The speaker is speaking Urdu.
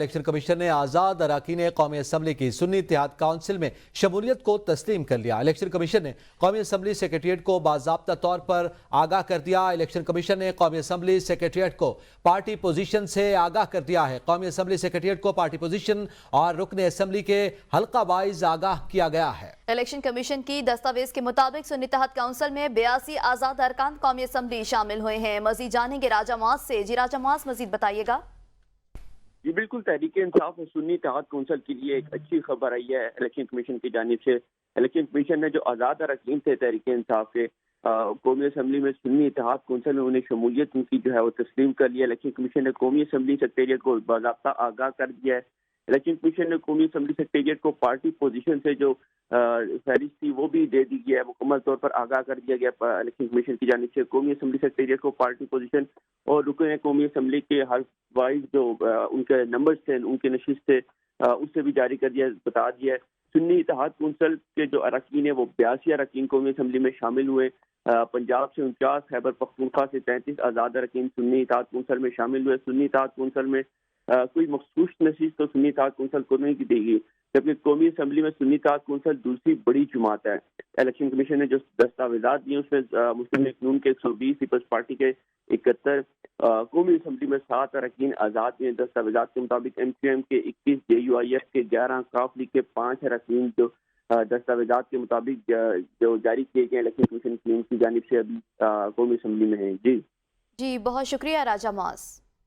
الیکشن کمیشن نے آزاد اراکین قومی اسمبلی کی سنی اتحاد کونسل میں شمولیت کو تسلیم کر لیا۔ الیکشن کمیشن نے قومی اسمبلی سیکریٹریٹ کو باضابطہ طور پر آگاہ کر دیا۔ الیکشن کمیشن نے قومی اسمبلی سیکریٹریٹ کو پارٹی پوزیشن سے آگاہ کر دیا ہے۔ قومی اسمبلی سیکریٹریٹ کو پارٹی پوزیشن اور رکن اسمبلی کے حلقہ وائز آگاہ کیا گیا ہے۔ الیکشن کمیشن کی دستاویز کے مطابق سنی اتحاد کونسل میں 82 آزاد ارکان قومی اسمبلی شامل ہوئے ہیں۔ مزید جانیں گے راجہ معاذ سے۔ جی راجہ معاذ، مزید بتائیے گا۔ جی بالکل، تحریک انصاف اور سنی اتحاد کونسل کے لیے ایک اچھی خبر آئی ہے الیکشن کمیشن کی جانب سے۔ الیکشن کمیشن نے جو آزاد اراکین تھے تحریک انصاف کے قومی اسمبلی میں سنی اتحاد کونسل میں انہیں شمولیت ان کی جو ہے وہ تسلیم کر لیا۔ الیکشن کمیشن نے قومی اسمبلی سیکریٹریٹ کو باضابطہ آگاہ کر دیا ہے۔ الیکشن کمیشن نے قومی اسمبلی سیکریٹریٹ کو پارٹی پوزیشن سے جو فہرست تھی وہ بھی دے دی گیا ہے، مکمل طور پر آگاہ کر دیا گیا الیکشن کمیشن کی جانب سے۔ قومی اسمبلی سیکریٹریٹ کو پارٹی پوزیشن اور رکن قومی اسمبلی کے ہر وائز جو ان کے نمبرز تھے، ان کے نشست تھے، اس سے بھی جاری کر دیا، بتا دیا ہے۔ سنی اتحاد کونسل کے جو اراکین ہیں وہ 82 اراکین قومی اسمبلی میں شامل ہوئے۔ پنجاب سے 49، خیبر پختونخوا سے 33 آزاد اراکین سنی اتحاد کونسل میں شامل ہوئے۔ سنی اتحاد کونسل میں کوئی مخصوص نشست تو سنی اتحاد کونسل کو نہیں دی گئی، جبکہ قومی اسمبلی میں سنی اتحاد کونسل دوسری بڑی جماعت ہے۔ الیکشن کمیشن نے جو دستاویزات دیے اس میں مسلم لیگ نون کے 120، پیپلز پارٹی کے 71، قومی اسمبلی میں 7 اراکین آزاد ہیں۔ دستاویزات کے مطابق ایم کیو ایم کے 21، جے یو آئی ایف کے 11، کاف لیگ کے 5 اراکین جو دستاویزات کے مطابق جو جاری کیے گئے الیکشن کمیشن کی ان کی جانب سے ابھی قومی اسمبلی میں ہیں۔ جی بہت شکریہ راجہ معاذ۔